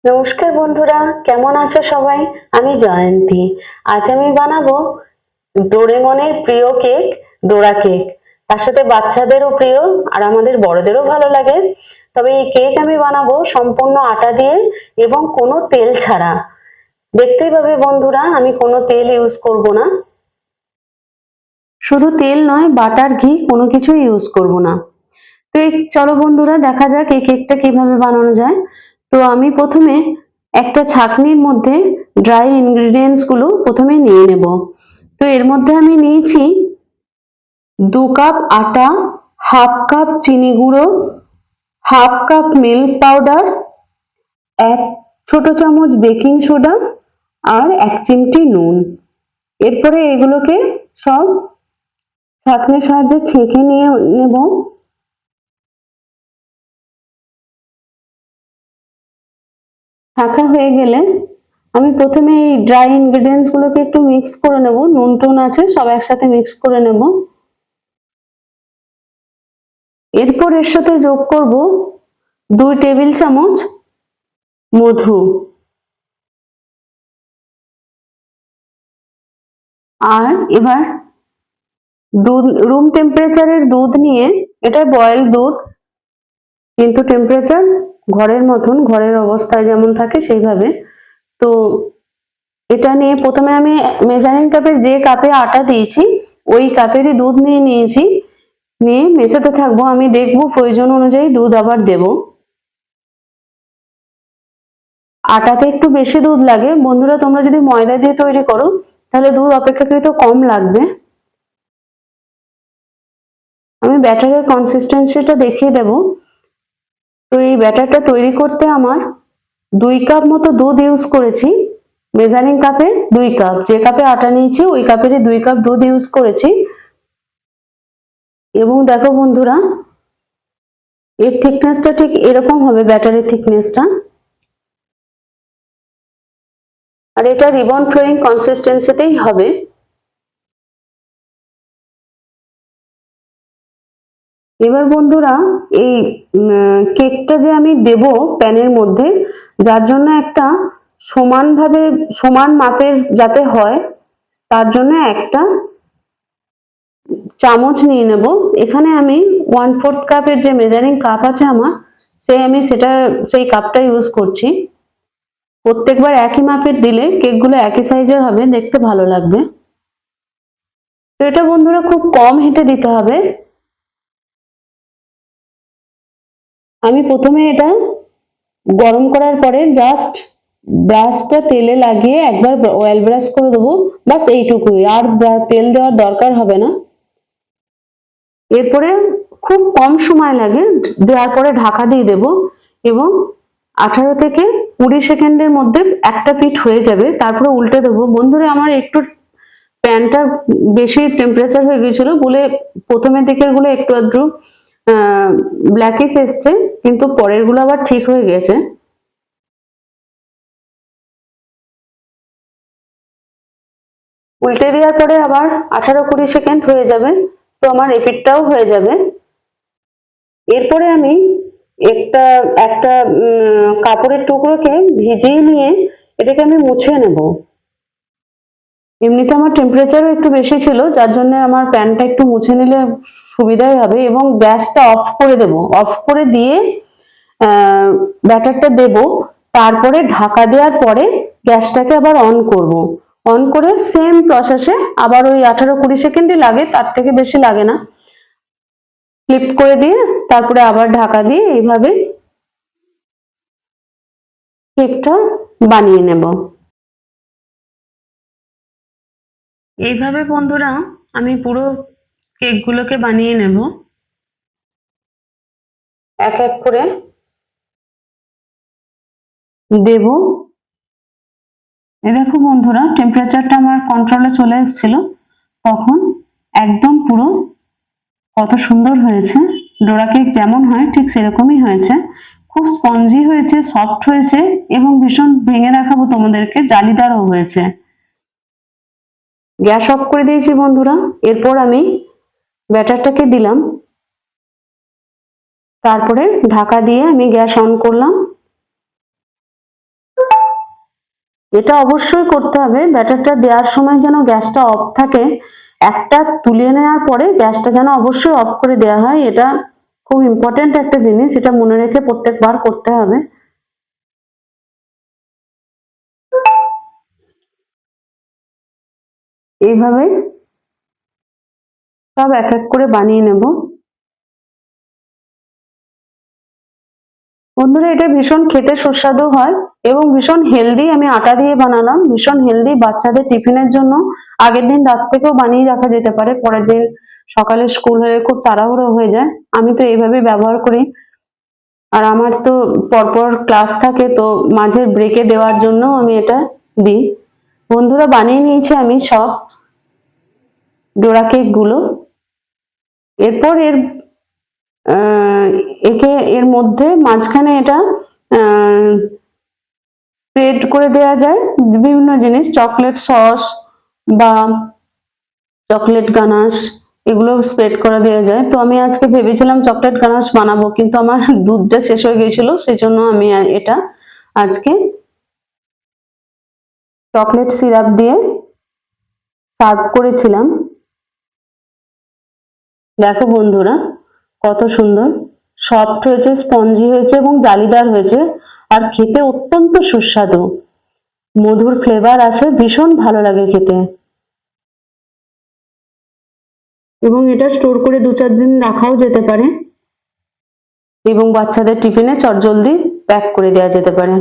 নমস্কার বন্ধুরা, কেমন আছো সবাই? আমি জয়ন্তী। আজ আমি বানাবো ডোরেমনের প্রিয় কেক, ডোরা কেক। তার সাথে বাচ্চাদেরও প্রিয় আর আমাদের বড়দেরও ভালো লাগে। তবে এই কেক আমি বানাবো সম্পূর্ণ আটা দিয়ে এবং কোনো তেল ছাড়া। দেখতেই পাবে বন্ধুরা, আমি কোনো তেল ইউজ করব না। শুধু তেল নয়, বাটার, ঘি কোনো কিছুই ইউজ করব না। তো চলো বন্ধুরা, দেখা যাক এই কেকটা কিভাবে বানানো যায়। তো আমি প্রথমে একটা ছাঁকনির মধ্যে ড্রাই ইনগ্রিডিয়েন্টস গুলো প্রথমে নিয়ে নেব। তো এর মধ্যে আমি নিয়েছি 2 কাপ আটা, হাফ কাপ চিনি গুঁড়ো, হাফ কাপ মিল্ক পাউডার, 1 ছোট চামচ বেকিং সোডা আর 1 চিমটি নুন। এরপরে এগুলোকে সব ছাঁকনির সাহায্যে ছেঁকে নিয়ে নেব। ছাঁকা হয়ে গেলে আমি প্রথমে এই ড্রাই ইনগ্রিডিয়েন্টস গুলোকে একটু মিক্স করে নেব। নুন টুন আছে, সব একসাথে মিক্স করে নেব। এরপর এর সাথে যোগ করব 2 টেবিল চামচ মধু। আর এবার দুধ, রুম টেম্পারেচারের দুধ নিয়ে, এটা বয়েল দুধ, কিন্তু টেম্পারেচার ঘরের মতন, ঘরের অবস্থায় যেমন থাকে সেইভাবে। তো এটা নিয়ে প্রথমে আমি মেজারিং কাপের, যে কাপে আটা দিয়েছি ওই কাপেরই দুধ নিয়ে নিয়েছি। নিয়ে মেশাতে থাকবো, আমি দেখবো প্রয়োজন অনুযায়ী দুধ আবার দেব। আটাতে একটু বেশি দুধ লাগে বন্ধুরা, তোমরা যদি ময়দা দিয়ে তৈরি করো তাহলে দুধ অপেক্ষাকৃত কম লাগবে। আমি ব্যাটারের কনসিস্টেন্সিটা দেখিয়ে দেব। তো এই ব্যাটারটা তৈরি করতে আমার 2 কাপ মতো দুধ ইউজ করেছি। মেজারিং কাপে 2 কাপ, যে কাপে আটা নিয়েছি ওই কাপেরই 2 কাপ দুধ ইউজ করেছি। এবং দেখো বন্ধুরা, এর থিকনেসটা ঠিক এরকম হবে, ব্যাটারের থিকনেসটা। আর এটা রিবন ফ্লোয়িং কনসিস্টেন্সিতেই হবে। এবার বন্ধুরা, এই কেকটা যে আমি দেব প্যানের মধ্যে, যার জন্য একটা সমানভাবে, সমান মাপের যাতে হয়, তার জন্য একটা চামচ নিয়ে নেব। এখানে আমি 1/4 কাপের যে মেজারিং কাপ আছে আমার, সেই কাপটা ইউজ করছি। প্রত্যেকবার একই মাপের দিলে কেকগুলো একই সাইজের হবে, দেখতে ভালো লাগবে। তো এটা বন্ধুরা খুব কম হিটে দিতে হবে। আমি প্রথমে এটা গরম করার পরে জাস্ট ব্রাশটা তেলে লাগিয়ে একবার অয়েল ব্রাশ করে দেবো, বাস এইটুকুই, আর তেল দেওয়ার দরকার হবে না। এরপরে খুব কম সময় লাগে, দেওয়ার পরে ঢাকা দিয়ে দেব এবং 18 থেকে 20 সেকেন্ডের মধ্যে একটা পিঠ হয়ে যাবে। তারপরে উল্টে দেবো। বন্ধুরা, আমার একটু প্যানটা বেশি টেম্পারেচার হয়ে গেছিল বলে প্রথমের দিকের গুলো একটু আধটু ব্ল্যাকিশ এসছে, কিন্তু পরের গুলো আবার ঠিক হয়ে গেছে। উল্টে দেওয়ার পরে আবার 18-20 সেকেন্ড হয়ে যাবে, তো আমার এপিঠটাও হয়ে যাবে। এরপরে আমি একটা একটা কাপড়ের টুকরোকে ভিজিয়ে নিয়ে এটাকে আমি মুছে নেব। এমনিতে আমার টেম্পারেচারও একটু বেশি ছিল, যার জন্য আমার প্যানটা একটু মুছে নিলে সুবিধাই হবে। এবং গ্যাসটা অফ করে দেব, অফ করে দিয়ে ব্যাটারটা দেব। তারপরে ঢাকা দেওয়ার পরে গ্যাসটাকে আবার অন করব। অন করে সেম প্রসেসে আবার ওই 18-20 সেকেন্ডই লাগে, তার থেকে বেশি লাগে না। ফ্লিপ করে দিয়ে তারপরে আবার ঢাকা দিয়ে এইভাবে কেকটা বানিয়ে নেব। এইভাবে বন্ধুরা আমি পুরো কেকগুলোকে বানিয়ে নেব এক এক করে দেব। এই দেখো বন্ধুরা, টেম্পারেচারটা আমার কন্ট্রোলে চলে এসেছিল তখন, একদম পুরো কত সুন্দর হয়েছে। ডোরা কেক যেমন হয় ঠিক সেরকমই হয়েছে। খুব স্পঞ্জি হয়েছে, সফট হয়েছে এবং ভীষণ, ভেঙে দেখাবো তোমাদেরকে, জালিদারও হয়েছে। গ্যাস অফ করে দিয়েছি বন্ধুরা। এরপর আমি ব্যাটারটাকে দিলাম, তারপরে ঢাকা দিয়ে আমি গ্যাস অন করলাম। এটা অবশ্যই করতে হবে, ব্যাটারটা দেওয়ার সময় যেন গ্যাসটা অফ থাকে, একটা তুলে নেওয়ার পরে গ্যাসটা যেন অবশ্যই অফ করে দেওয়া হয়। এটা খুব ইম্পর্টেন্ট একটা জিনিস, এটা মনে রেখে প্রত্যেকবার করতে হবে। এইভাবে সব এক এক করে বানিয়ে নেব। বন্ধুরা এটা ভীষণ খেতে সুস্বাদু হয় এবং ভীষণ হেলদি। আমি আটা দিয়ে বানালাম, ভীষণ হেলদি। বাচ্চাদের টিফিনের জন্য আগের দিন রাত থেকেও বানিয়ে রাখা যেতে পারে, পরের দিন সকালে স্কুল হয়ে খুব তাড়াহুড়ো হয়ে যায়। আমি তো এইভাবে ব্যবহার করি। আর আমার তো পরপর ক্লাস থাকে, তো মাঝে ব্রেকে দেওয়ার জন্য আমি এটা দিই। বন্ধুরা বানিয়ে নিয়েছি আমি সব ডোরা কেক গুলো। এরপর একে এর মধ্যে মাঝখানে এটা স্প্রেড করে দেওয়া যায় বিভিন্ন জিনিস, চকলেট সস বা চকলেট গানাশ, এগুলো স্প্রেড করে দেওয়া যায়। তো আমি আজকে ভেবেছিলাম চকলেট গানাশ বানাবো, কিন্তু আমার দুধটা শেষ হয়ে গিয়েছিল, সেই জন্য আমি এটা আজকে চকলেট সিরাপ দিয়ে সার্ভ করেছিলাম। দেখো বন্ধুরা কত সুন্দর সফট হয়েছে, স্পঞ্জি হয়েছে এবং জালিদার হয়েছে, আর খেতে অত্যন্ত সুস্বাদু, মধুর ফ্লেভার আসে, ভীষণ ভালো লাগে খেতে। এবং এটা স্টোর করে 2-4 দিন রাখাও যেতে পারে এবং বাচ্চাদের টিফিনে চটজলদি প্যাক করে দেওয়া যেতে পারে।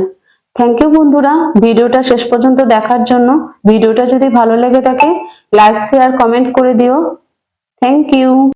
থ্যাংক ইউ বন্ধুরা ভিডিওটা শেষ পর্যন্ত দেখার জন্য। ভিডিওটা যদি ভালো লেগে থাকে লাইক শেয়ার কমেন্ট করে দিও। Thank you.